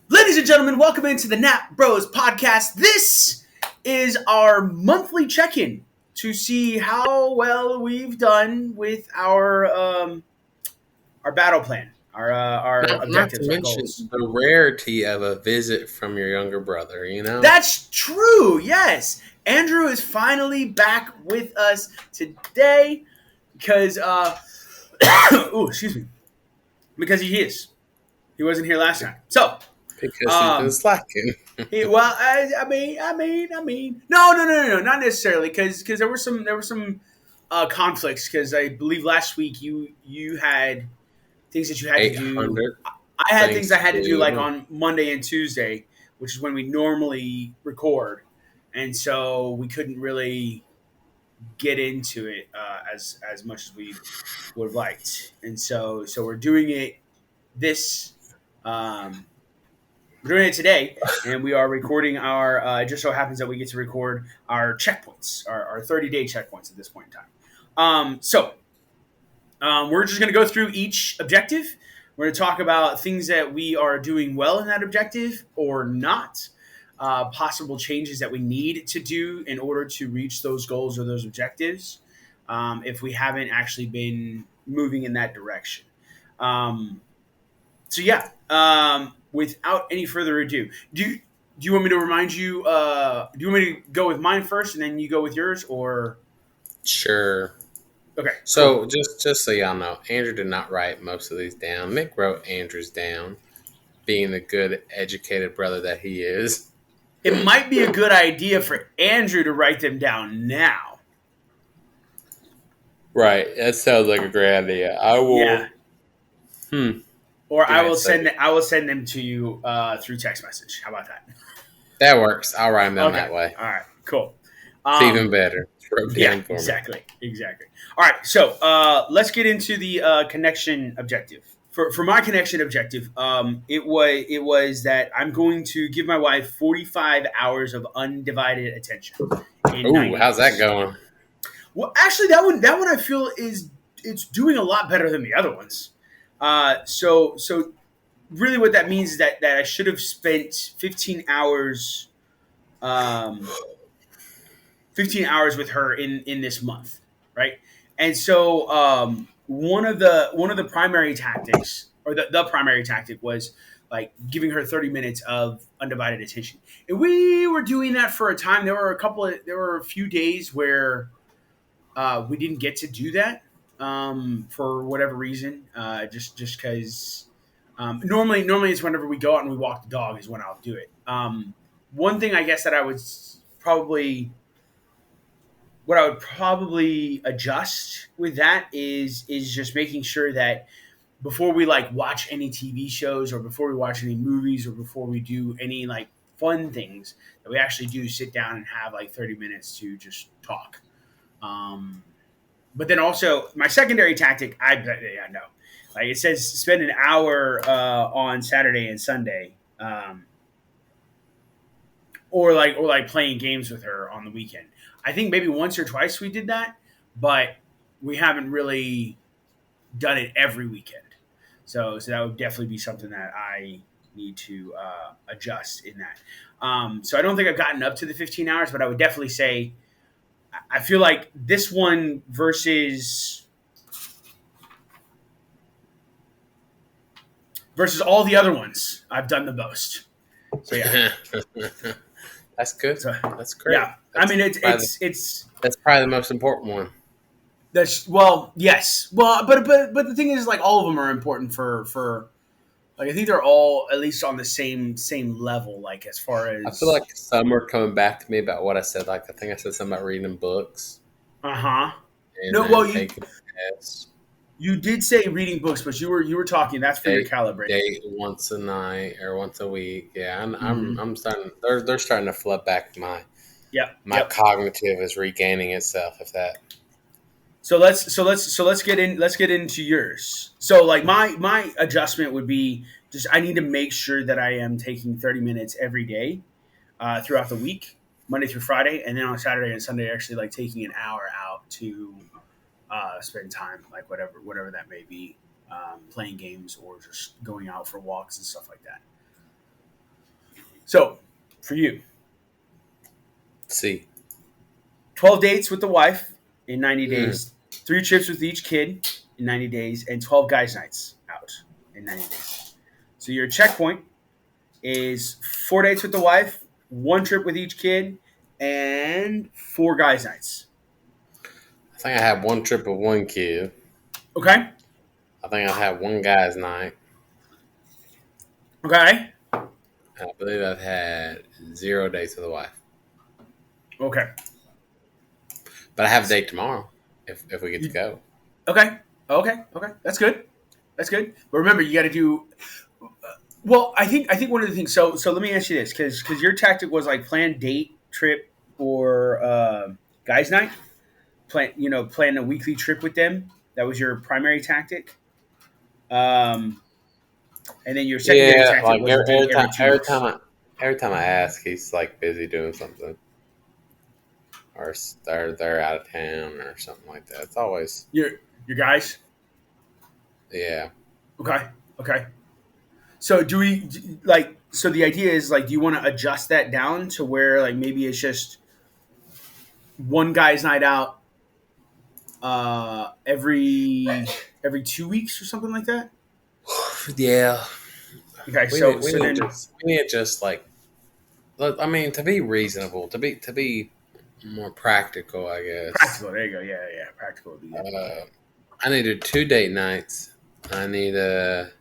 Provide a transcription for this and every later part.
Ladies and gentlemen, welcome into the Nap Bros podcast. This is our monthly check-in to see how well we've done with our battle plan, our Not to objectives, our mention goals. the rarity of a visit from your younger brother, you know? That's true. Yes, Andrew is finally back with us today because excuse me, because he is. He wasn't here last time, so. Because he's been slacking. No, not necessarily, because there were some conflicts. Because I believe last week you had things that you had to do. 800 I had things things I to had to do like do. on Monday and Tuesday, which is when we normally record, and so we couldn't really get into it as much as we would have liked. And so we're doing it this. Um, we're doing it today, and we are recording our. It just so happens that we get to record our checkpoints, our 30-day checkpoints at this point in time. We're just going to go through each objective. We're going to talk about things that we are doing well in that objective or not, possible changes that we need to do in order to reach those goals or those objectives, if we haven't actually been moving in that direction. Um, without any further ado, do you want me to remind you? Do you want me to go with mine first, and then you go with yours, or Sure. okay, cool. So just so y'all know, Andrew did not write most of these down. Nick wrote Andrew's down, being the good, educated brother that he is. It might be a good idea for Andrew to write them down now. Right. That sounds like a great idea. I Yeah, will. or Give I me a will second. send them to you through text message. How about that? That works. I'll write them down Okay, that way. all right, cool. It's even Um, better. Wrote yeah, down for me. exactly. All right, so let's get into the connection objective. For my connection objective, it was that I'm going to give my wife 45 hours of undivided attention in Ooh, 90 how's that days. going? Well, actually, that one I feel is it's doing a lot better than the other ones. So really, what that means is that I should have spent um, 15 hours with her in this month, right? And so one of the primary tactics, or the primary tactic, was like giving her 30 minutes of undivided attention. And we were doing that for a time. There were a few days where we didn't get to do that, for whatever reason. Just because normally it's whenever we go out and we walk the dog is when I'll do it. One thing I guess that I would probably what I would probably adjust with that is just making sure that before we like watch any TV shows, or before we watch any movies, or before we do any like fun things, that we actually do sit down and have like 30 minutes to just talk. Um, but then also my secondary tactic, I know, like it says spend an hour on Saturday and Sunday, or like playing games with her on the weekend. I think maybe once or twice we did that, but we haven't really done it every weekend. So that would definitely be something that I need to adjust in that. So I don't think I've gotten up to the 15 hours, but I would definitely say I feel like this one versus all the other ones, I've done the most. So yeah, That's good. so That's great. yeah. I mean, it's That's probably the most important one. that's well, yes, well, but the thing is, like, all of them are important for like, I think they're all at least on the same level, like as far I feel as like some are coming back to me about what I said. Like I think I said something about reading books uh-huh. and No, well, then you taking tests. you did say reading books, but you were talking that's for your calibration. Date once a night or once a week. Yeah, Mm-hmm. I'm starting. They're starting to flood back. Yep, My yep. cognitive is regaining itself. If that. So let's get into yours. So like my adjustment would be just I need to make sure that I am taking 30 minutes every day throughout the week, Monday through Friday, and then on Saturday and Sunday, actually like taking an hour out to spend time, like whatever that may be, playing games or just going out for walks and stuff like that. So for you, See. 12 dates with the wife in 90 Mm. days, 3 trips with each kid in 90 days, and 12 guys' nights out in 90 days. So your checkpoint is 4 dates with the wife, 1 trip with each kid, and 4 guys' nights. I think I had one trip with one kid. Okay? I think I've had one guy's night. Okay? And I believe I've had 0 dates with a wife. Okay. But I have a date tomorrow if we get to You, go. okay. Okay. Okay. That's good. That's good. But remember, you got to do. Well, I think one of the things. So let me ask you this, because your tactic was like plan date trip or guys night. Plan a weekly trip with them. That was your primary tactic. Um, and then your secondary Yeah, tactic like was date every two weeks. every time I ask, he's like busy doing something, or they're out of town or something like that. It's always Your guys. yeah. Okay. Okay. So do we like? So the idea is like, do you want to adjust that down to where like maybe it's just one guy's night out every 2 weeks or something like that? Yeah, Okay. we So need we so need then just we need just like I mean to be reasonable, to be more practical, I guess. practical. There you go. Yeah, yeah. Practical would be good. I need to do 2 date nights. I need to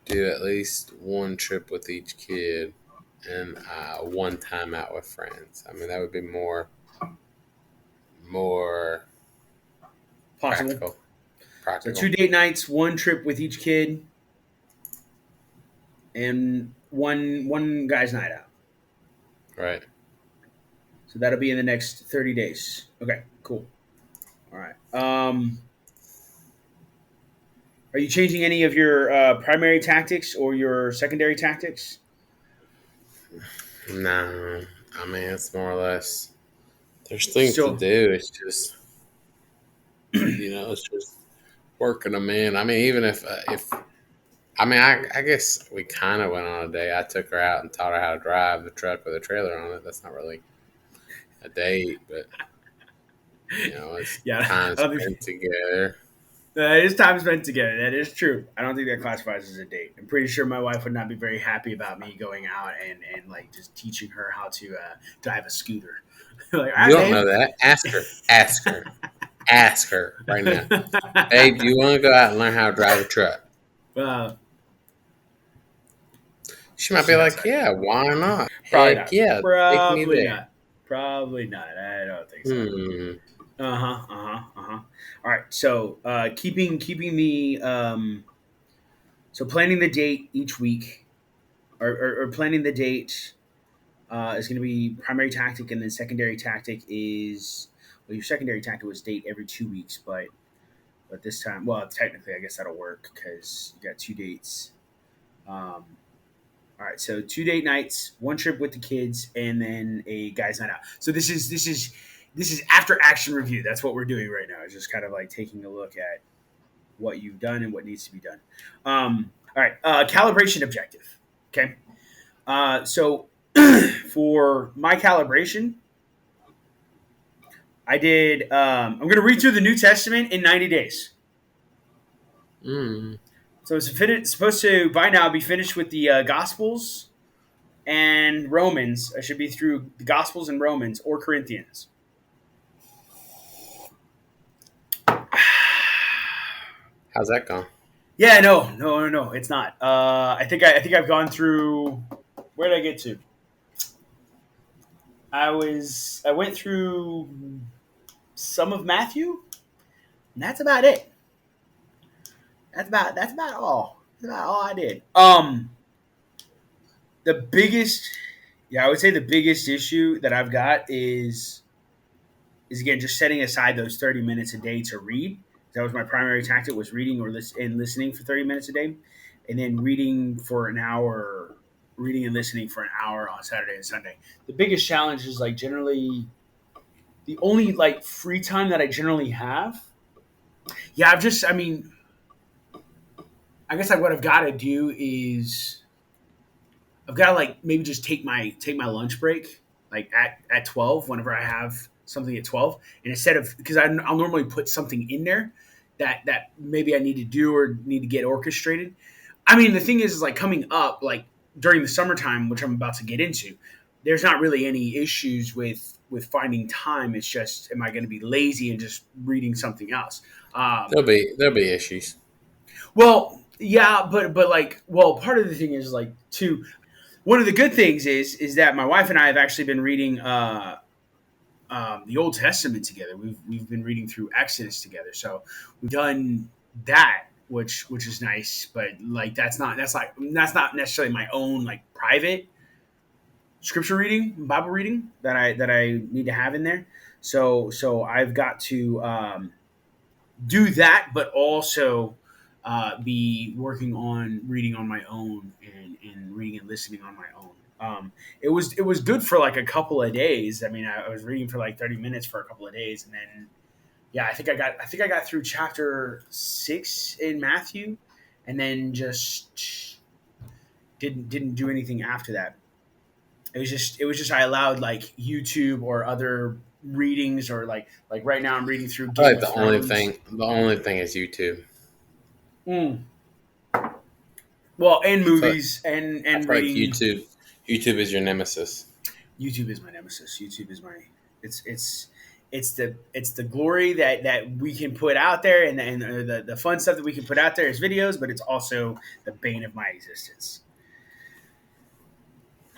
do at least one trip with each kid and one time out with friends. I mean, that would be more Possible. practical. So Practical, 2 date nights, 1 trip with each kid, and one guy's night out. right? So that'll be in the next 30 days. Okay. Cool. All right. Are you changing any of your primary tactics or your secondary tactics? No, I mean it's more or less. There's things to Still, do. It's just it's just working them in. I mean, even if I mean, I guess we kind of went on a day. I took her out and taught her how to drive the truck with a trailer on it. That's not really a date, but it's yeah, time I don't think spent together. it is time spent together. That is true. I don't think that classifies as a date. I'm pretty sure my wife would not be very happy about me going out and like just teaching her how to drive a scooter. Like, all You right, don't know babe. that? Ask her. Ask her. Ask her right now. Babe, do you want to go out and learn how to drive a truck? uh, She might be she's not like, excited. yeah, why not? Probably Heck not. yeah, take me Probably there. not. Probably not. I don't think so. Hmm. Uh huh. Uh huh. Uh huh. All right. So keeping the planning the date each week, or planning the date is going to be primary tactic, and then secondary tactic is, well, your secondary tactic was date every 2 weeks, but this time, well, technically, I guess that'll work because you got 2 dates. All right, so 2 date nights, 1 trip with the kids, and then a guys' night out. So this is after action review. That's what we're doing right now. It's just kind of like taking a look at what you've done and what needs to be done. All right, calibration objective. Okay, so for my calibration, I did. I'm going to read through the New Testament in 90 days. Mm. So it's supposed to by now be finished with the Gospels and Romans. I should be through the Gospels and Romans or Corinthians. How's that going? Yeah, no. It's not. I think I've gone through. Where did I get to? I went through some of Matthew, and that's about it. That's about all. That's about all I did. The biggest, yeah, I would say the biggest issue that I've got is again just setting aside those 30 minutes a day to read. That was my primary tactic, was reading and listening for 30 minutes a day, and then reading and listening for an hour on Saturday and Sunday. The biggest challenge is like generally the only like free time that I generally have. Yeah, I mean, I guess like what I've got to do is I've got to like maybe just take my lunch break like at 12 whenever I have something at 12, and instead of because I'll normally put something in there that maybe I need to do or need to get orchestrated. I mean, the thing is like coming up like during the summertime, which I'm about to get into, there's not really any issues with finding time. It's just, am I going to be lazy and just reading something else? There'll be issues. Well, yeah, but like, well, part of the thing is like, too. One of the good things is that my wife and I have actually been reading the Old Testament together. We've been reading through Exodus together, so we've done that, which is nice. But like, that's not necessarily my own like private scripture reading, Bible reading that I need to have in there. So I've got to do that, but also be working on reading on my own and reading and listening on my own. It was good for like a couple of days. I mean, I was reading for like 30 minutes for a couple of days, and then yeah, I think I got through chapter 6 in Matthew, and then just didn't do anything after that. It was just I allowed like YouTube or other readings or like right now I'm reading through I Game like of Thrones. the only thing is YouTube. Mm. Well, and I feel like, movies I and feel like reading. YouTube is your nemesis. YouTube is my nemesis. YouTube is my it's it's the glory that we can put out there, and the fun stuff that we can put out there is videos, but it's also the bane of my existence.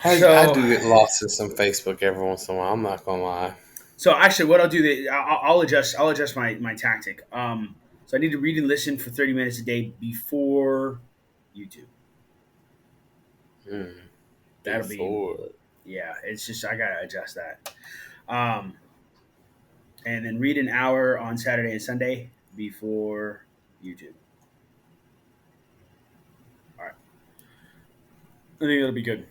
I So do get lost in some Facebook every once in a while. I'm not gonna lie. so actually, what I'll do I'll adjust my tactic. So I need to read and listen for 30 minutes a day before YouTube. Hmm. That'll be Before. yeah. It's just I gotta adjust that. Um, and then read an hour on Saturday and Sunday before YouTube. All right, I think that'll be good.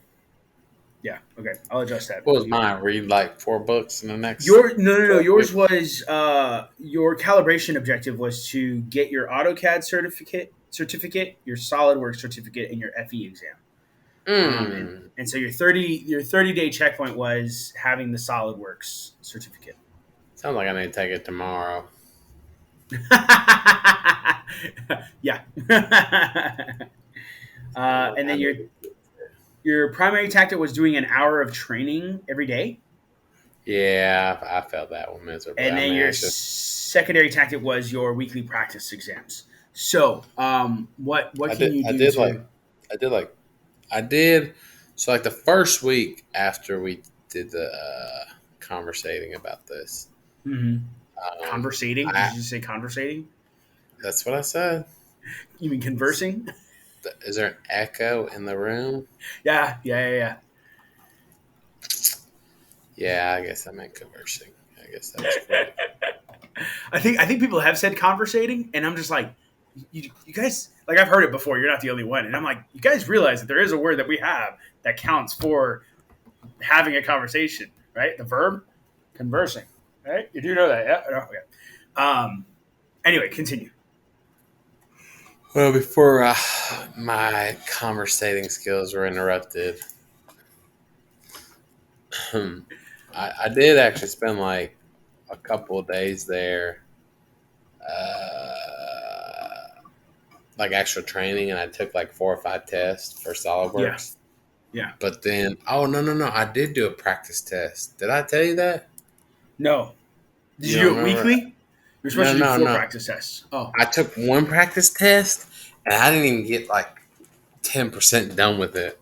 Yeah, okay, I'll adjust that. What was mine? Read like 4 books in the next Your no. 12 Yours weeks. was your calibration objective was to get your AutoCAD certificate, your SolidWorks certificate, and your FE exam. Mm. And so your 30-day checkpoint was having the SolidWorks certificate. Sounds like I need to take it tomorrow. Yeah. And I then need your to. your primary tactic was doing an hour of training every day, Yeah, I felt that one miserably. and I then mean, your it's just secondary tactic was your weekly practice exams. So, what I can did. you I do did to? like. I did like. I did. So like the first week after we did the conversating about this, Mhm. um, Conversating? Did I you just say conversating? that's what I said. You mean conversing? Is there an echo in the room? Yeah. Yeah, I guess I meant conversing. I guess that was correct. I think people have said conversating, and I'm just like, you guys, like I've heard it before. You're not the only one, and I'm like, you guys realize that there is a word that we have that counts for having a conversation, right? The verb conversing, right? You do know that, yeah? No, okay. Anyway, continue. Well, before my conversating skills were interrupted, I did actually spend like a couple of days there, like actual training, and I took like 4 or 5 tests for Yeah, SolidWorks. yeah. But then, oh no, I did do a practice test. Did I tell you that? No, did You you don't do it remember? weekly? You're supposed No, to do no, four no. practice tests. Oh, I took one practice test, and I didn't even get like 10% done with it.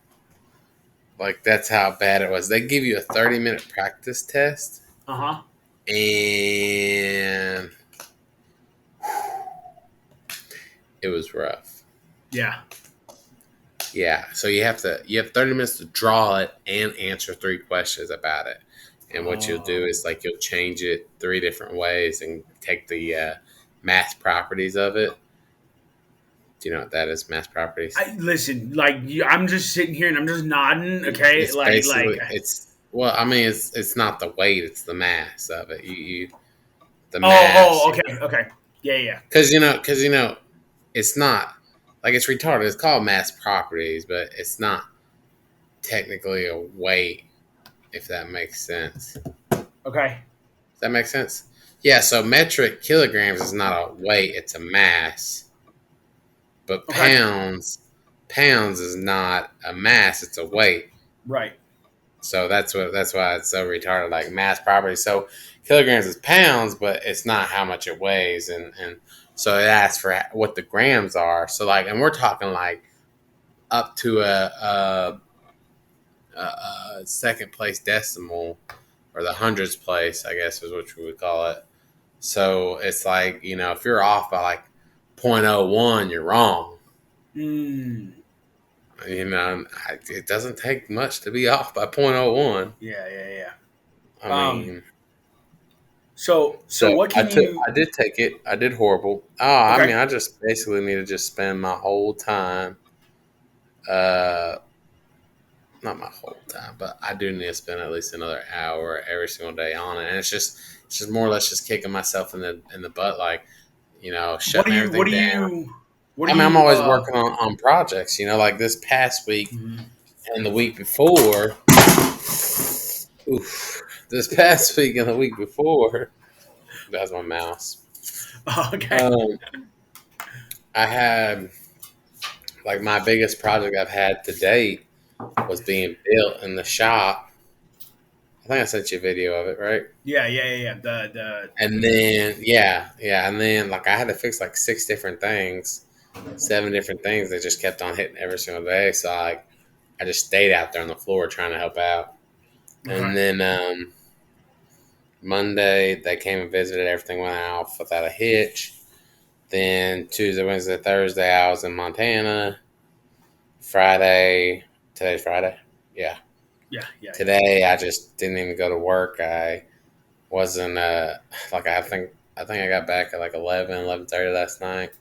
Like that's how bad it was. They give you a 30-minute practice test, uh huh. and it was rough. Yeah. Yeah, so you have 30 minutes to draw it and answer 3 questions about it. And what you'll do Oh. is like you'll change it 3 different ways and take the math properties of it. Do you know what that is? Math properties. I listen, like I'm just sitting here and I'm just nodding. Okay, It's like basically it's well, I mean it's not the weight, it's the mass of it. You the mass. oh, okay. Yeah. Because it's not like it's retarded. It's called mass properties, but it's not technically a weight, if that makes sense. Okay. Does that make sense? Yeah, so metric kilograms is not a weight, it's a mass. But Okay. pounds is not a mass, it's a weight. Right. So that's why it's so retarded, like mass property. So kilograms is pounds, but it's not how much it weighs, and so it asks for what the grams are. So like, and we're talking like up to a second place decimal, or the hundredths place, I guess is what we would call it. So it's like, if you're off by like 0.01, you're wrong. Mm. It doesn't take much to be off by 0.01. Yeah. Yeah. Yeah. I Um. mean, So so what can you? I did take it. I did horrible. Oh, I Okay. mean, I just basically need to just spend my whole time. Uh, Not my whole time, but I do need to spend at least another hour every single day on it. And it's just more or less just kicking myself in the butt, like, What do shutting you? What everything do down. you? What do I mean, I'm you? always working on projects, like this past week Mhm. and the week before. Oof, this past week and the week before, that's my mouse. Okay. Um, I had like my biggest project I've had to date was being built in the shop. I think I sent you a video of it, right? Yeah. Yeah. Yeah. Yeah. The. And then yeah, and then like I had to fix like six different things, seven different things that just kept on hitting every single day. So I just stayed out there on the floor trying to help out. Okay. And then Monday they came and visited. Everything went off without a hitch. Then Tuesday, Wednesday, Thursday I was in Montana. Friday, today's Friday. Yeah. Yeah. Yeah. Yeah. Today I just didn't even go to work. I wasn't like I think I got back at like 11:30 last night.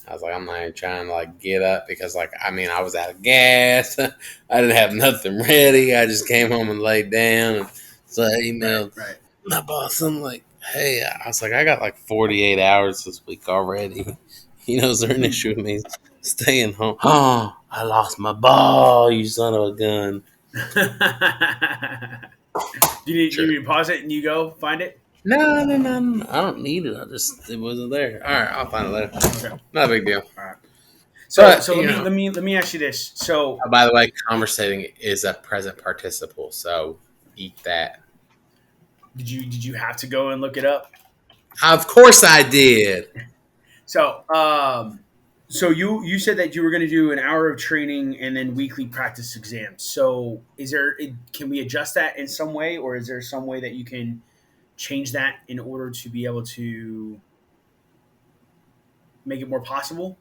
I was like, I'm not even trying to like get up because like I mean I was out of gas. I didn't have nothing ready. I just came home and laid down, and so I Right. emailed Right. my boss. I'm like, hey, I was like, I got like 48 hours this week already. Is there an issue with me staying home? Oh, I lost my ball, you son of a gun. Do you Sure. need to pause it and you go find it? No, no, no, no. I don't need it. It wasn't there. All right, I'll find it later. Okay. Not a big deal. All right. So But so let me ask you this. So by the way, conversating is a present participle, so eat that. did you have to go and look it up? Of course, I did. So so you said that you were going to do an hour of training and then weekly practice exams. So can we adjust that in some way, or is there some way that you can change that in order to be able to make it more possible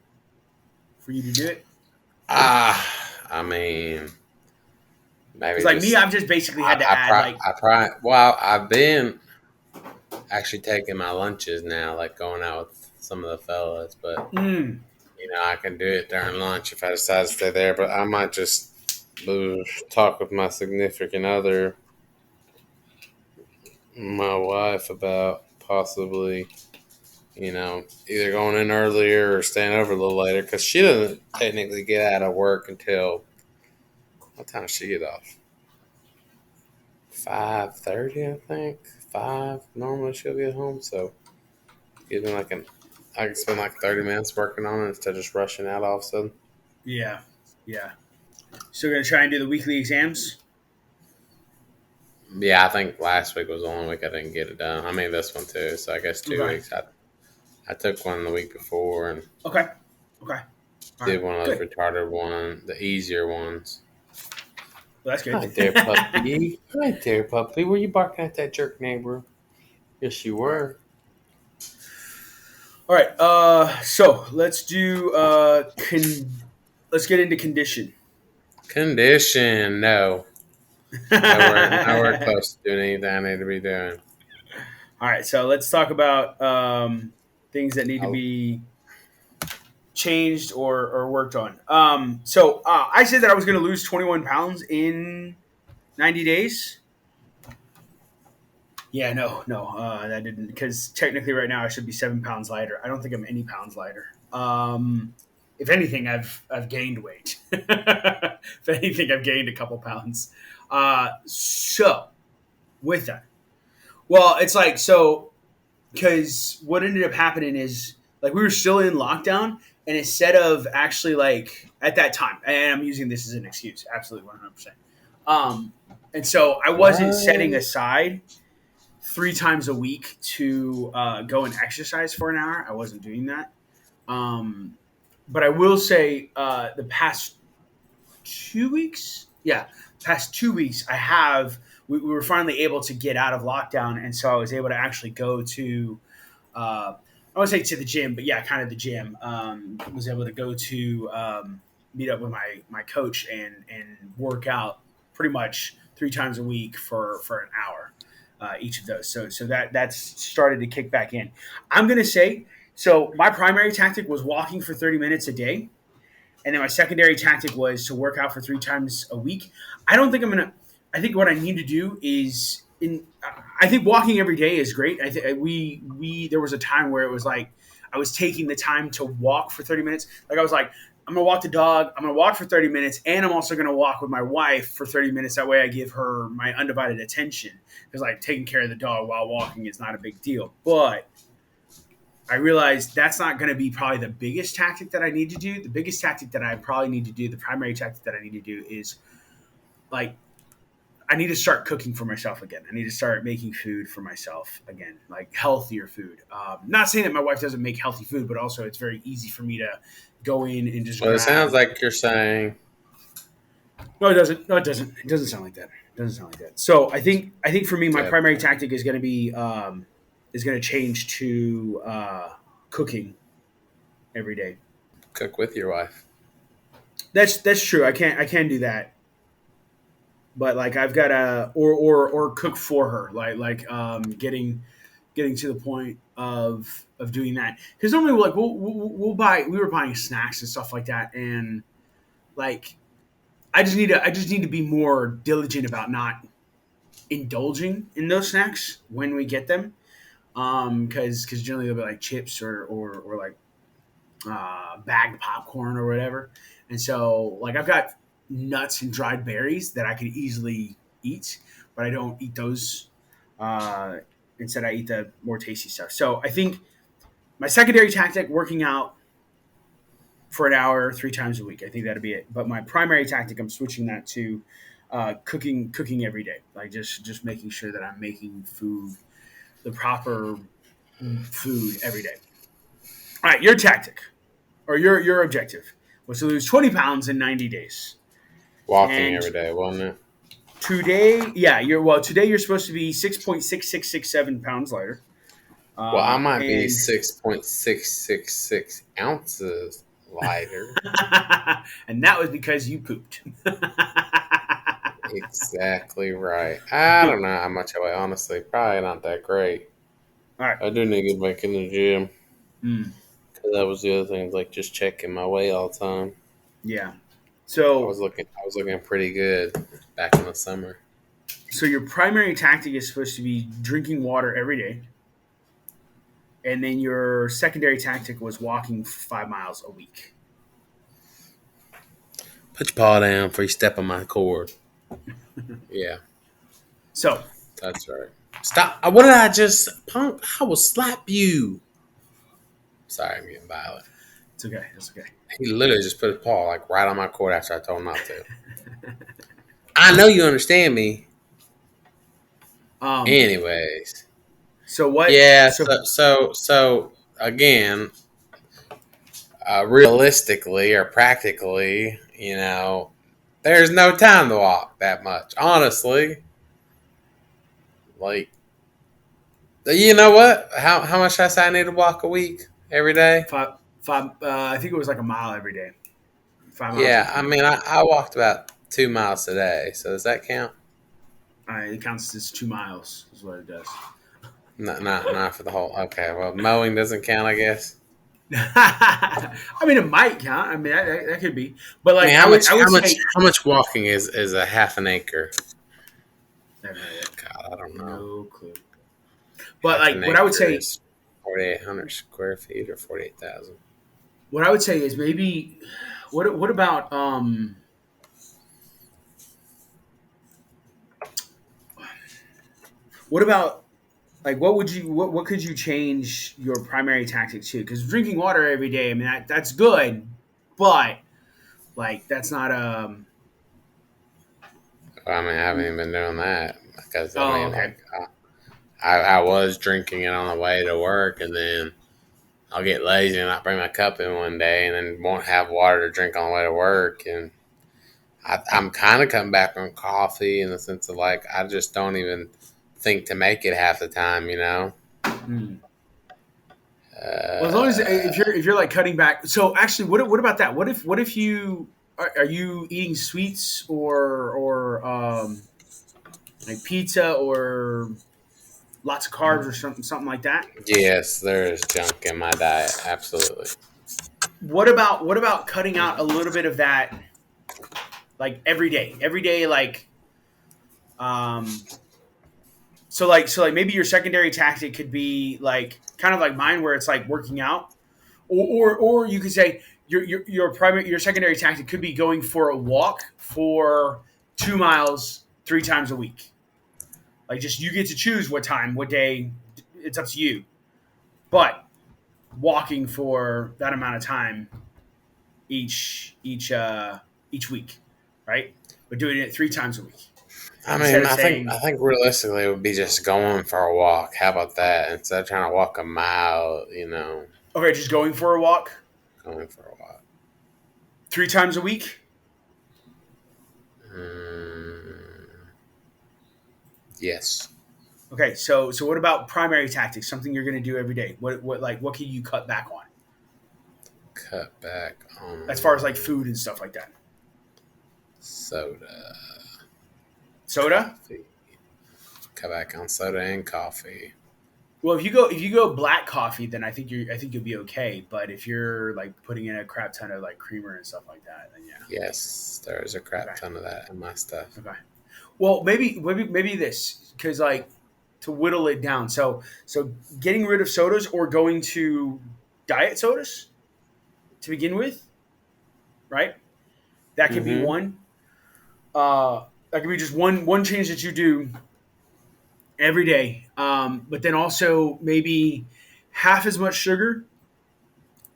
for you to do it? I mean, Because maybe like me, just I've just basically had to add like. I probably. Well, I've been actually taking my lunches now, like going out with some of the fellas, but Mm, I can do it during lunch if I decide to stay there. But I might just talk with my significant other, my wife, about possibly, either going in earlier or staying over a little later because she doesn't technically get out of work until what time does she get off? 5:30, I think. 5 normally she'll get home, so gives me like I can spend like 30 minutes working on it instead of just rushing out all of a sudden. yeah, yeah. So we're gonna try and do the weekly exams. Yeah, I think last week was the only week I didn't get it done. I mean this one too, so I guess two Okay. weeks. I took one the week before and Okay. Okay. All right. did one of those Good. retarded the easier ones. Well, that's good. Hi there, puppy. Hi there, puppy. Were you barking at that jerk neighbor? Yes, you were. All right. So let's do let's get into condition. Condition, no. Nowhere All close to doing anything I need to be doing. right. So let's talk about things that need to Oh, be changed or worked on. So I said that I was going to lose 21 pounds in 90 days. Yeah, no, that didn't because technically right now I should be 7 pounds lighter. I don't think I'm any pounds lighter. if anything, I've gained weight. If anything, I've gained a couple pounds. So with that, well, it's like so because what ended up happening is like we were still in lockdown, and instead of actually like at that time, and I'm using this as an excuse, absolutely 100%. Um, and so I wasn't setting What? aside 3 times a week to go and exercise for an hour. I wasn't doing that. Um, but I will say the past 2 weeks, yeah, past 2 weeks, we were finally able to get out of lockdown, and so I was able to actually go to I would say to the gym, but yeah, kind of the gym. Was able to go to meet up with my coach and work out pretty much 3 times a week for an hour each of those. So that's started to kick back in. I'm gonna say so. My primary tactic was walking for 30 minutes a day, and then my secondary tactic was to work out for 3 times a week. I don't think I'm gonna. I think what I need to do is in. I think walking every day is great. I think we there was a time where it was like I was taking the time to walk for 30 minutes. Like I was like, I'm gonna walk the dog. I'm gonna walk for 30 minutes, and I'm also gonna walk with my wife for 30 minutes. That way, I give her my undivided attention because like taking care of the dog while walking is not a big deal, but I realized that's not going to be probably the biggest tactic that I need to do. The biggest tactic that I probably need to do, the primary tactic that I need to do is like I need to start cooking for myself again. I need to start making food for myself again, like healthier food. Not saying that my wife doesn't make healthy food, but also it's very easy for me to go in and just Well, it sounds grab. like you're saying No, it doesn't. No, it doesn't. It doesn't sound like that. It doesn't sound like that. So I think for me, my that primary tactic is going to be is going to change to cooking every day. cook with your wife. That's true. I can do that, but like I've got to or cook for her, like getting to the point of doing that because normally we'll buy we were buying snacks and stuff like that, and like I just need to be more diligent about not indulging in those snacks when we get them, because generally they'll be like chips or like bagged popcorn or whatever. And so, like, I've got nuts and dried berries that I could easily eat, but I don't eat those. Uh, Instead, I eat the more tasty stuff. So I think my secondary tactic, working out for an hour 3 times a week. I think that'd be it. But my primary tactic, I'm switching that to cooking every day. Like just making sure that I'm making food, the proper food every day. All right, your tactic or your objective was to lose 20 pounds in 90 days. Walking And every day, wasn't it? today, yeah, today you're supposed to be 6.6667 pounds lighter. Well, I might be And 6.666 ounces lighter. and that was because you pooped. Exactly right. I don't know how much I weigh, honestly. Probably not that great. All right. I do need to get back in the gym. Mm, 'Cause that was the other thing, like just checking my weight all the time. yeah. I So was looking pretty good back in the summer. so your primary tactic is supposed to be drinking water every day, and then your secondary tactic was walking 5 miles a week. Put your paw down before you step on my cord. Yeah, So that's right. Stop. What did I just punk? I will slap you. Sorry, I'm getting violent. it's okay. It's okay. He literally just put his paw like right on my cord after I told him not to. I know you understand me. Um. Anyways, So what? yeah. So So again, realistically or practically, there's no time to walk that much. Honestly, like, you know what? How much I say I need to walk a week every day? five. I think it was like a mile every day. 5 miles a Yeah, week. I mean, I walked about 2 miles today. So does that count? It counts as 2 miles. Is what it does. Not for the whole. Okay, well, mowing doesn't count, I guess. I mean, it might count. I mean, that could be. But I mean, like, how much I would how much say. how much walking is a half an acre? I have no idea. God, I don't know. No clue. But Half an like, what I would acre say. is 4,800 square feet or 48,000. What I would say is maybe what about what about like what could you change your primary tactic to? Because drinking water every day, I mean that's good, but like that's not I mean, I haven't even been doing that because I oh mean, okay. like, I was drinking it on the way to work, and then I'll get lazy and not bring my cup in one day, and then won't have water to drink on the way to work. And I'm kind of coming back on coffee in the sense of like I just don't even think to make it half the time, you know. Hmm. Well, as long as Uh, if you're like cutting back. So actually, what about that? What if you are you eating sweets or like pizza or lots of carbs or something like that? yes, there is junk in my diet, absolutely. What about cutting out a little bit of that like every day? Every day, like um, so like maybe your secondary tactic could be like kind of like mine, where it's like working out, or you could say your primary your secondary tactic could be going for a walk for 2 miles 3 times a week. Like just you get to choose what time, what day. It's up to you, but walking for that amount of time each week, right? But doing it 3 times a week I instead mean, of I saying think realistically it would be just going for a walk. How about that? Instead of trying to walk a mile, you know, okay, just going for a walk going for a walk. 3 times a week. Mm, yes. Okay, so what about primary tactics? Something you're going to do every day. What can you cut back on Cut back as far as like on food and stuff like that? soda, Soda. coffee. Cut back on soda and coffee. Well, if you go black coffee, then I think you'll be okay. But if you're like putting in a crap ton of like creamer and stuff like that, then yeah. Yes, there's a crap Okay. ton of that in my stuff. Okay. Well, maybe this because like to whittle it down. So getting rid of sodas or going to diet sodas to begin with, right? That could be Mm-hmm. one. That could be just one change that you do every day. But then also maybe half as much sugar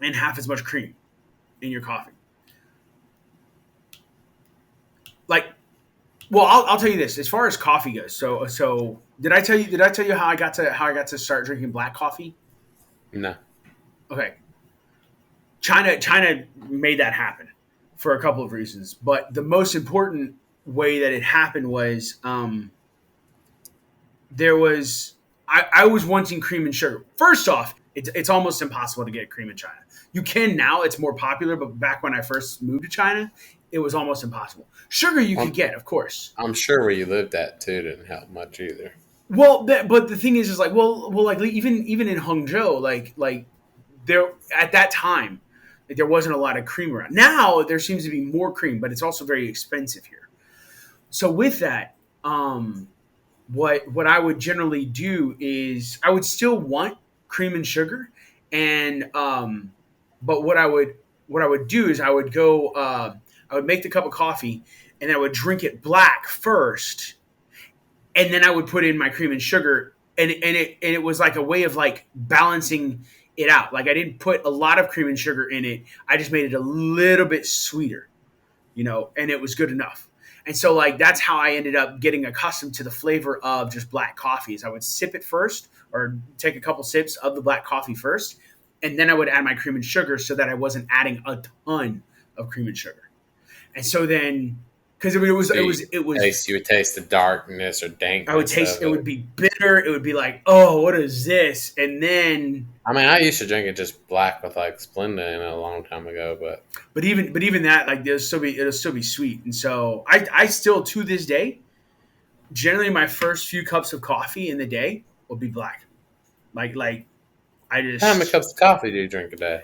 and half as much cream in your coffee. Like, well, I'll tell you this as far as coffee goes. So did I tell you how I got to start drinking black coffee? No. Okay, China made that happen for a couple of reasons, but the most important way that it happened was there was I was wanting cream and sugar. First off, it's almost impossible to get cream in China. You can now; it's more popular, but back when I first moved to China, it was almost impossible. Sugar you could I'm, get, of course. I'm sure where you lived at too didn't help much either. Well, but the thing is like like even in Hangzhou, like there at that time, like, there wasn't a lot of cream around. Now there seems to be more cream, but it's also very expensive here. So with that, what I would generally do is I would still want cream and sugar, and but what I would do is I would make the cup of coffee and I would drink it black first, and then I would put in my cream and sugar, and it was like a way of like balancing it out. Like I didn't put a lot of cream and sugar in it. I just made it a little bit sweeter, and it was good enough. And so like that's how I ended up getting accustomed to the flavor of just black coffees. I would sip it first or take a couple sips of the black coffee first, and then I would add my cream and sugar so that I wasn't adding a ton of cream and sugar. And so then because I mean, So it was you would taste the darkness or I would dankness taste of it would it. be bitter. It would be like, oh, what is this? And then, I mean, I used to drink it just black with like Splenda in it a long time ago, but but even that, like, it'll still be sweet. And so I still to this day, generally my first few cups of coffee in the day will be black. Like I how many just cups of coffee do you drink a day?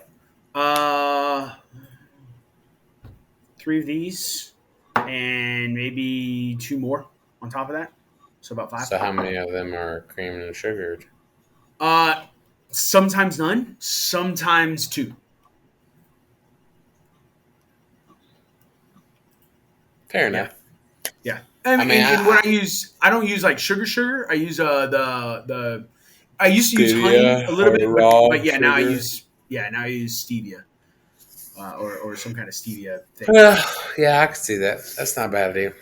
uh 3 of these and maybe two more on top of that, so about five. So how many of them are cream and sugared? Uh, sometimes none, sometimes two. Fair Yeah, enough. yeah. I mean, And what I don't use like sugar. I use the I used to use honey stevia a little or bit, raw but sugar. now I use stevia or some kind of stevia thing. Well, yeah, I can see that. That's not a bad idea.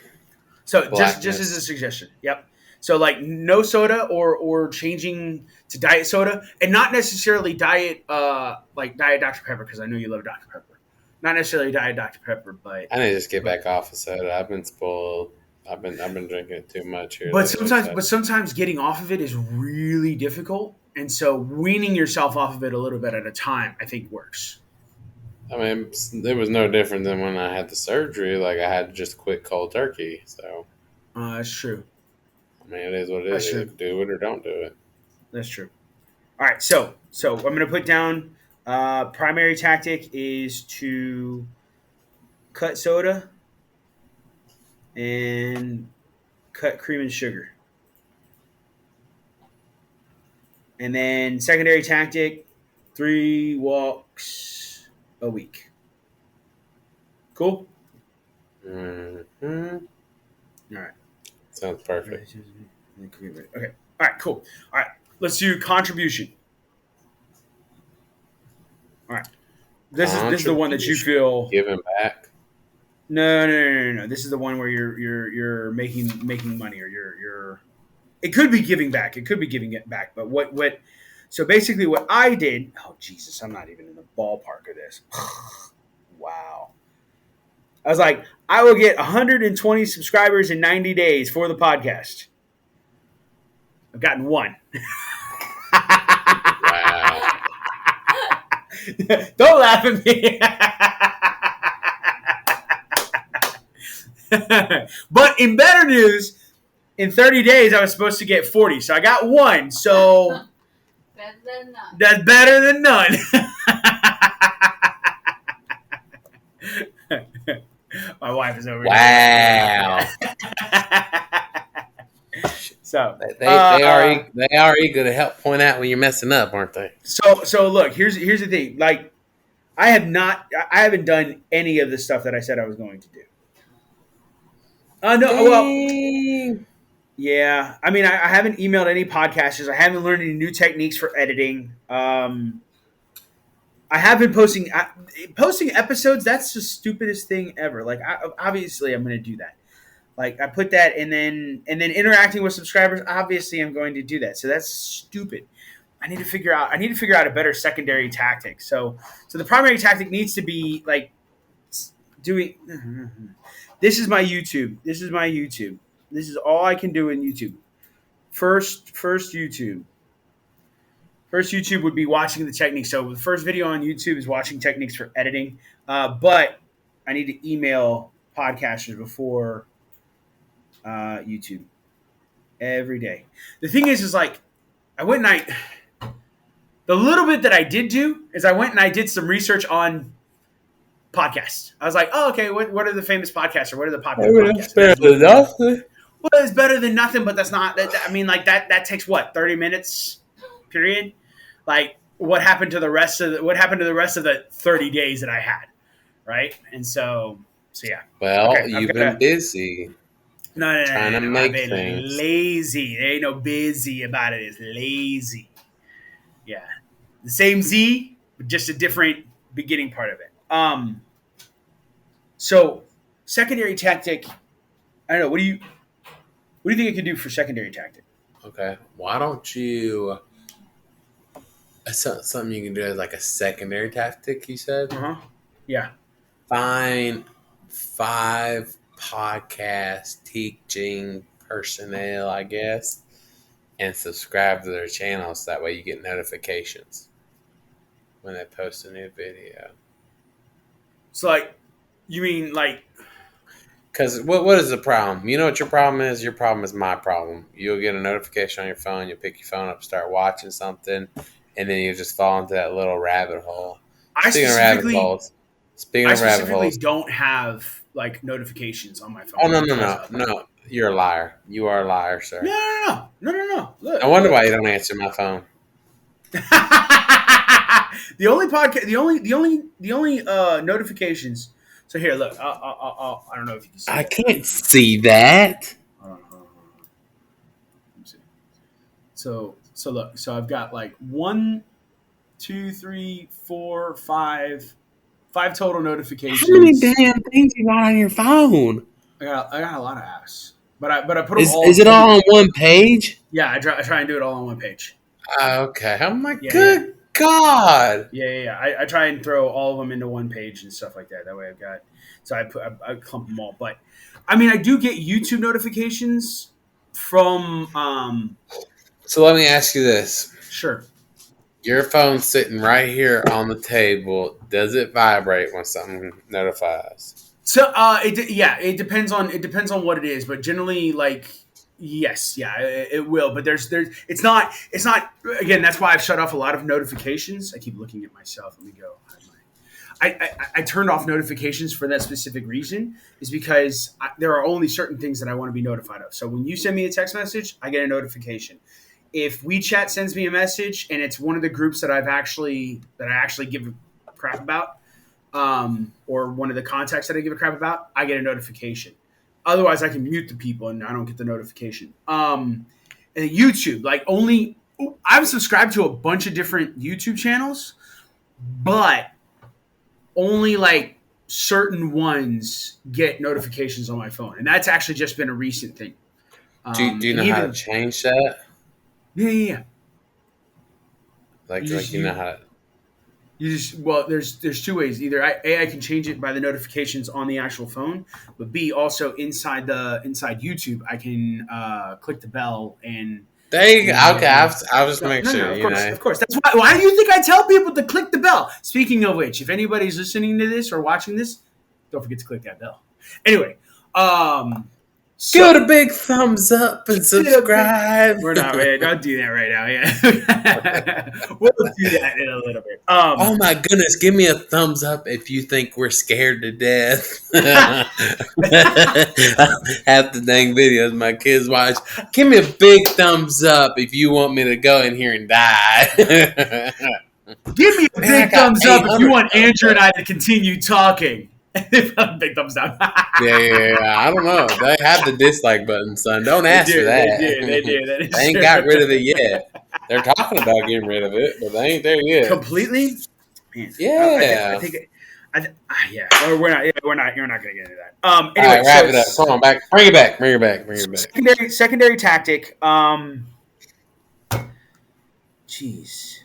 So just as a Blackness. suggestion, yep. So like no soda or changing to diet soda, and not necessarily diet like diet Dr Pepper, because I know you love Dr Pepper. Not necessarily diet Dr Pepper, I need to just get but back off of soda. I've been spoiled. I've been drinking it too much here lately. So sometimes getting off of it is really difficult, and so weaning yourself off of it a little bit at a time, I think works. I mean, it was no different than when I had the surgery. Like I had to just quit cold turkey. So That's true. I mean, it is what it is. That's Either true. do it or don't do it. That's true. All right, so I'm gonna put down primary tactic is to cut soda and cut cream and sugar. And then secondary tactic, 3 walks a week. Cool? Hmm. All right. Sounds perfect. Okay. All right, cool. All right. Let's do contribution. All right. This is the one that you Contribution, feel giving back. no. This is the one where you're making money or you're it could be giving back. It could be giving it back. But what so basically what I did, oh Jesus, I'm not even in the ballpark of this. Wow. I was like, I will get 120 subscribers in 90 days for the podcast. I've gotten one. Wow. Don't laugh at me. But in better news, in 30 days, I was supposed to get 40. So I got one. So Better than none. that's better than none. My wife is over Wow. So They are eager to help point out when you're messing up, aren't they? so look, here's the thing. Like I haven't done any of the stuff that I said I was going to do. No, well, Dang. yeah. I mean, I haven't emailed any podcasters. I haven't learned any new techniques for editing. I have been posting episodes. That's the stupidest thing ever. Like, obviously, I'm going to do that. Like, I put that, and then interacting with subscribers. Obviously, I'm going to do that. So that's stupid. I need to figure out a better secondary tactic. So the primary tactic needs to be like doing. This is my YouTube. This is my YouTube. This is all I can do in YouTube. First YouTube. First YouTube would be watching the techniques. So the first video on YouTube is watching techniques for editing. But I need to email podcasters before YouTube every day. The thing is like I went and the little bit that I did do is I went and I did some research on podcasts. I was like, oh, okay, what are the famous podcasts or what are the popular podcasts? Fair enough. Well, it's better than nothing, but that's not. I mean, like that takes what 30 minutes, period. Like what happened to the rest of the 30 days that I had, right? And so yeah. Well, Okay, you've been busy no, trying to I've make been things. lazy. There ain't no busy about it. It's lazy. Yeah, the same Z, but just a different beginning part of it. So secondary tactic. I don't know. What do you think I could do for secondary tactic? Okay, why don't you? Something you can do as like a secondary tactic. You said Yeah. find 5 podcast teaching personnel, I guess, and subscribe to their channels. That way, you get notifications when they post a new video. So like, you mean like? Because what is the problem? You know what your problem is? Your problem is my problem. You'll get a notification on your phone. You'll pick your phone up, start watching something, and then you just fall into that little rabbit hole. Speaking of rabbit holes, don't have like notifications on my phone. Oh no! You're a liar. You are a liar, sir. No. Look, I wonder why you don't answer my phone. the only podcast, the only notifications So here, look. I don't know if you can see I it. can't see that. Hold on. Let me see. So look. So I've got like 1, 2, 3, 4, 5 total How many notifications. damn things you got on your phone? I got a lot of apps, but I put them Is all. it all on one page? Yeah, I try and do it all on one page. Okay. Oh my Yeah. good God. Yeah. I try and throw all of them into one page and stuff like that. That way I've got, so I clump them all. But I mean, I do get YouTube notifications from, So let me ask you this. sure. Your phone's sitting right here on the table. Does it vibrate when something notifies? So it depends on what it is, but generally like yes, yeah, it will. But there's it's not again. That's why I've shut off a lot of notifications. I keep looking at myself. Let me go. I turned off notifications for that specific reason is because there are only certain things that I want to be notified of. So when you send me a text message, I get a notification. If WeChat sends me a message and it's one of the groups that I actually give a crap about, or one of the contacts that I give a crap about, I get a notification. Otherwise, I can mute the people and I don't get the notification. And YouTube, like only I'm subscribed to a bunch of different YouTube channels, but only like certain ones get notifications on my phone, and that's actually just been a recent thing. Do you And know how to even change that? yeah. You just Like you know you how to. You just well, there's two ways. Either I can change it by the notifications on the actual phone, but B also inside YouTube I can click the bell and There you go. Okay, and I was just no, make no, no, sure, of you course, know. of course. That's why do you think I tell people to click the bell? Speaking of which, if anybody's listening to this or watching this, don't forget to click that bell. Anyway, Give it a so big thumbs up and give it a big. subscribe. We're not ready. Don't do that right now. Yeah, we'll do that in a little bit. Oh my goodness, give me a thumbs up if you think we're scared to death. Half the dang videos my kids watch. Give me a big thumbs up if you want me to go in here and die. Give me a Man, I big got thumbs up if you 800 want thumbs Andrew and up. I to continue talking. Big thumbs down. Yeah. I don't know. They have the dislike button, son. Don't They ask for do. They that. do. They do. That They is ain't true. got rid of it yet. They're talking about getting rid of it, but they ain't there yet. Completely. Man, I Yeah. think. Yeah. Or we're not. Yeah, we're not. You're not going to get into that. All Anyway, right, so wrap it up. Come on, back. Bring it back. Bring it back. Bring it back. secondary tactic. Jeez.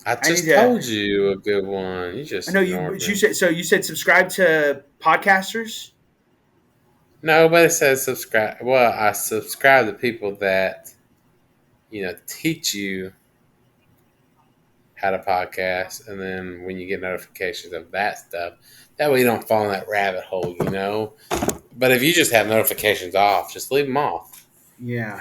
I I need just to. told you a good one. You I just know you. ignored But you me. said so. You said subscribe to podcasters. Nobody says subscribe. Well, I subscribe to people that, teach you how to podcast. And then when you get notifications of that stuff, that way you don't fall in that rabbit hole. But if you just have notifications off, just leave them off. Yeah.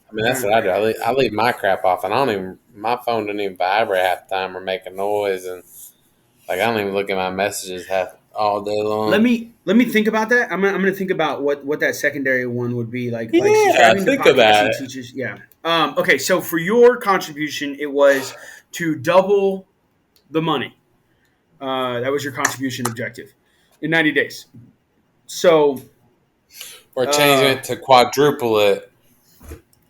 I mean, that's what I do. I leave my crap off, and my phone doesn't even vibrate half the time or make a noise. And like, I don't even look at my messages half all day Let long. me let me think about that. I'm gonna think about what that secondary one would be like Yeah, subscribing to think about podcasting it. teachers. Yeah. Okay. So for your contribution, it was to double the money. That was your contribution objective in 90 days. So Or changing uh, it to quadruple it.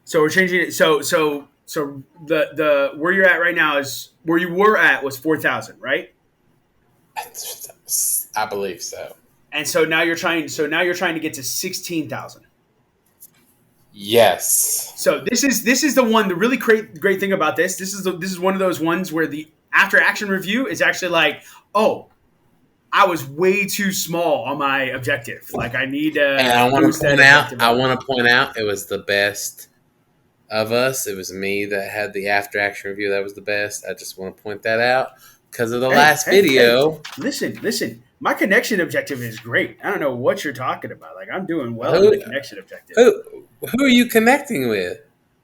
so we're changing it. So the where you're at right now is where you were at was 4,000, right? I believe so. And so now you're trying. So now you're trying to get to 16,000. Yes. So this is the one. The really great thing about this is one of those ones where the after action review is actually like, oh, I was way too small on my objective. Like I need And to I want boost to that point out, objective up. it was the best of us. It was me that had the after action review. That was the best. I just want to point that out because of the last Hey, video. listen. My connection objective is great. I don't know what you're talking about. Like I'm doing well in Who, the connection objective. who are you connecting with?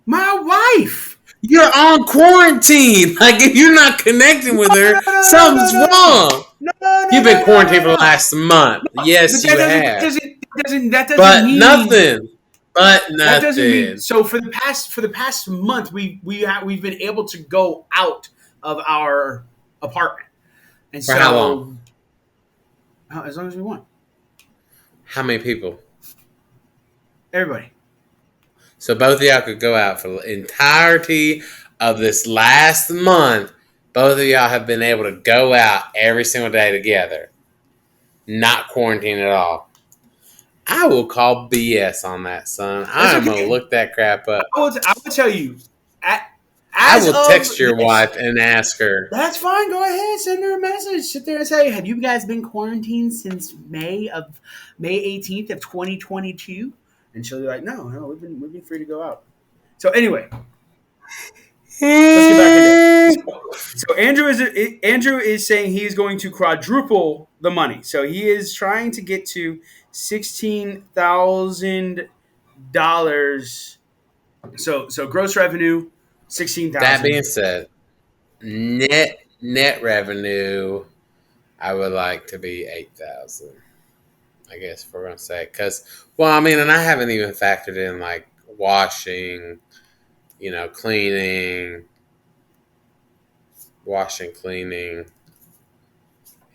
My wife. You're on quarantine. Like if you're not connecting with her, something's wrong. You've been quarantined for the No. last month. But Yes, you have. that doesn't But mean nothing. But that doesn't mean nothing. so for the past month we've been able to go out of our apartment. And For how long? so As long as we want. How many people? Everybody. So both of y'all could go out for the entirety of this last month. Both of y'all have been able to go out every single day together, not quarantine at all. I will call BS on that, son. I That's am gonna okay. look that crap up. I will tell you, I as will of text your this, wife and ask her. that's fine. Go ahead, send her a message. Sit there and say, "Have you guys been quarantined since May 18th of 2022?" And she'll be like, "No, no, we've been free to go out." So anyway, let's get back into it. So Andrew is saying he is going to quadruple the money. So he is trying to get to $16,000. So gross revenue, 16,000. That being said, net revenue, I would like to be 8,000. I guess if we're gonna say, because well, I mean, and I haven't even factored in like washing, cleaning, cleaning.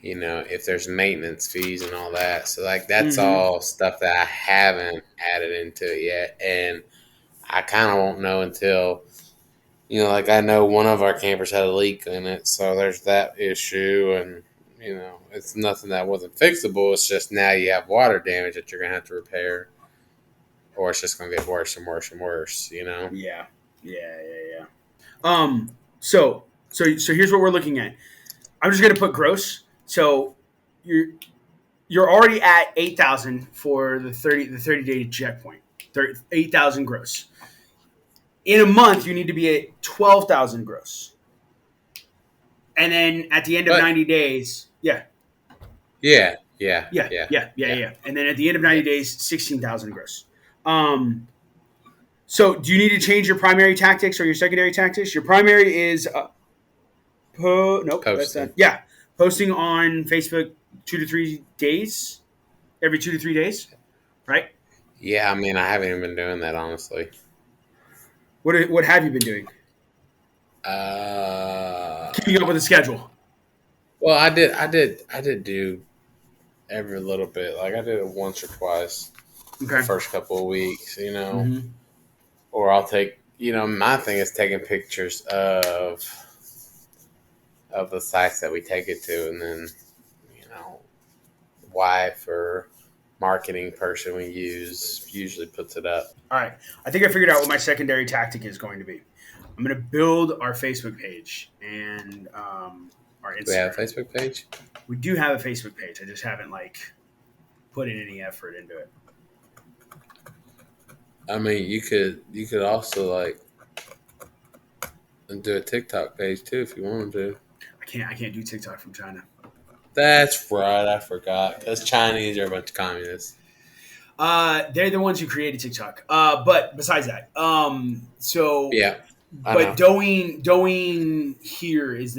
If there's maintenance fees and all that. So like that's Mm-hmm. all stuff that I haven't added into it yet, and I kind of won't know until like I know one of our campers had a leak in it, so there's that issue, and it's nothing that wasn't fixable. It's just now you have water damage that you're gonna have to repair, or it's just gonna get worse and worse and worse. Yeah, yeah. So here's what we're looking at. I'm just gonna put gross. So you're already at 8,000 for the 30 day checkpoint. 8,000 gross. In a month, you need to be at 12,000 gross. And then at the end of But 90 days, yeah, yeah, And then at the end of yeah. 90 days, 16,000 gross. Um, so do you need to change your primary tactics or your secondary tactics? Your primary is nope, that's not. Posting. Yeah, posting on Facebook 2 to 3 days, every 2 to 3 days, right? Yeah, I mean, I haven't even been doing that honestly. What have you been doing? Uh, Keeping up with the schedule. well, I did do every little bit. Like I did it once or twice the Okay. first couple of weeks, Mm-hmm. or I'll take, my thing is taking pictures of the sites that we take it to, and then, wife or marketing person we use usually puts it up. All right. I think I figured out what my secondary tactic is going to be. I'm going to build our Facebook page and our Do we have a Instagram. Facebook page? We do have a Facebook page. I just haven't put in any effort into it. I mean, you could also like do a TikTok page too if you wanted to. I can't do TikTok from China. That's right, I forgot. Because Chinese are a bunch of communists. They're the ones who created TikTok. But besides that, Yeah, I but know. Douyin here is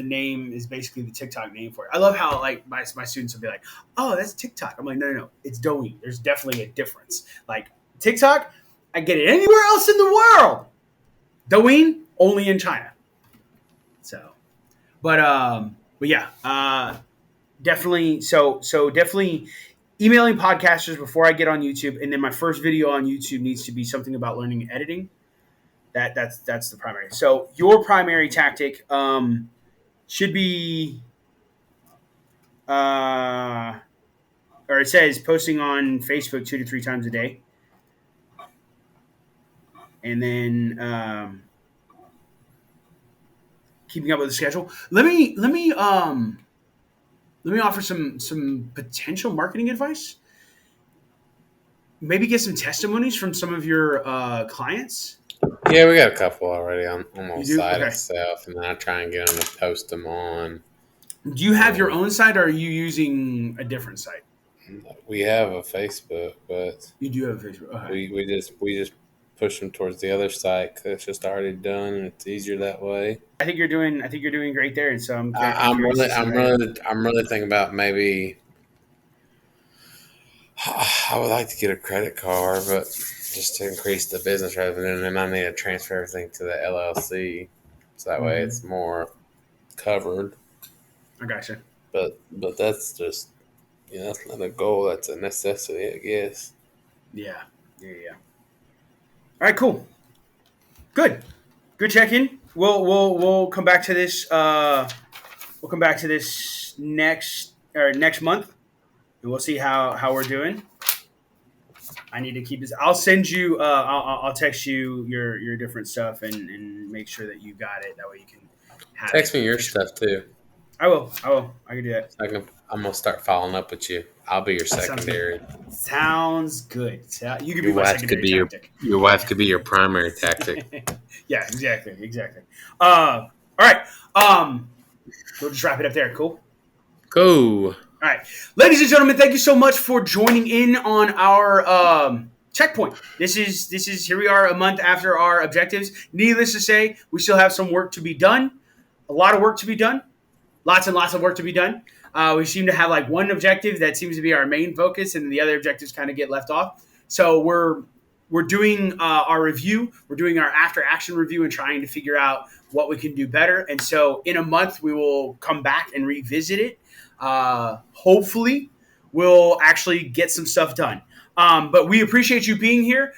basically the TikTok name for it. I love how like my students will be like, "Oh, that's TikTok." I'm like, no, it's Douyin. There's definitely a difference. Like TikTok, I get it anywhere else in the world. Douyin only in China. So, but yeah, definitely. So definitely emailing podcasters before I get on YouTube, and then my first video on YouTube needs to be something about learning editing. That's the primary. So your primary tactic should be, uh, or it says posting on Facebook 2 to 3 times a day, and then keeping up with the schedule. Let me offer some potential marketing advice. Maybe get some testimonies from some of your clients. Yeah, we got a couple already on You the do? site Okay. itself, and then I try and get them to post them on. Do you have your own site, or are you using a different site? We have a Facebook, but You do have a Facebook. Okay. we just push them towards the other site because it's just already done and it's easier that way. I think you're doing great there, and so I'm I'm curious really to see how you. I'm really thinking about maybe I would like to get a credit card, but just to increase the business revenue, and then I need to transfer everything to the LLC, so that way Mm-hmm. it's more covered. I gotcha. But that's just that's not a goal. That's a necessity, I guess. Yeah. Yeah. All right, cool. Good. Good check-in. We'll come back to this we'll come back to this next month, and we'll see how we're doing. I need to keep this. I'll send you. I'll text you your different stuff and make sure that you got it. That way you can have Text it. me your stuff too. I will. I can do that. I'm gonna start following up with you. I'll be your That sounds secondary. good. Sounds good. You can be Your my wife could secondary be tactic. your wife could be your primary tactic. Yeah, exactly. All right. We'll just wrap it up there. Cool. Go. All right, ladies and gentlemen, thank you so much for joining in on our checkpoint. This is here we are a month after our objectives. Needless to say, we still have some work to be done. A lot of work to be done. Lots and lots of work to be done. We seem to have like one objective that seems to be our main focus, and the other objectives kind of get left off. So we're doing our review. We're doing our after action review and trying to figure out what we can do better. And so in a month, we will come back and revisit it. Hopefully, we'll actually get some stuff done. But we appreciate you being here.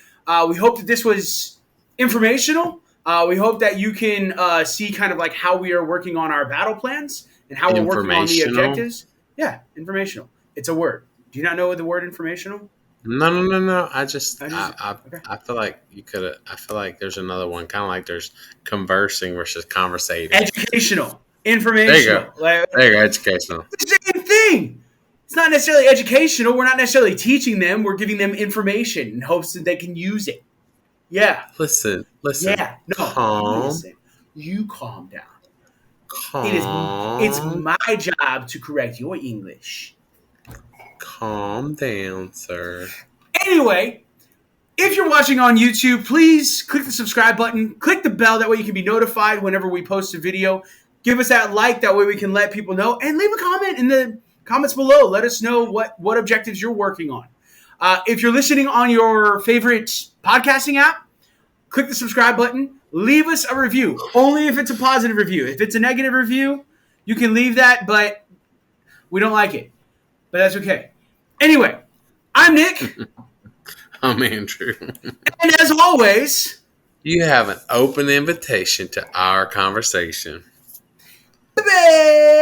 We hope that this was informational. We hope that you can see kind of like how we are working on our battle plans and how we're working on the Informational? objectives. Yeah, informational. It's a word. Do you not know the word informational? No. Okay. I feel like you could. I feel like there's another one, kind of like there's conversing versus conversating. Educational. There you Informational. go. Like, There you go. Educational. it's the same thing. It's not necessarily educational. We're not necessarily teaching them. We're giving them information in hopes that they can use it. Yeah. Listen. Yeah. No. Calm. Listen. You calm down. It's Calm. my job to correct your English. Calm down, sir. Anyway, if you're watching on YouTube, please click the subscribe button, click the bell. That way you can be notified whenever we post a video. Give us that like. That way we can let people know. And leave a comment in the comments below. Let us know what objectives you're working on. If you're listening on your favorite podcasting app, click the subscribe button. Leave us a review. Only if it's a positive review. If it's a negative review, you can leave that, but we don't like it. But that's okay. Anyway, I'm Nick. I'm Andrew. And as always, You have an open invitation to our conversation. bye-bye.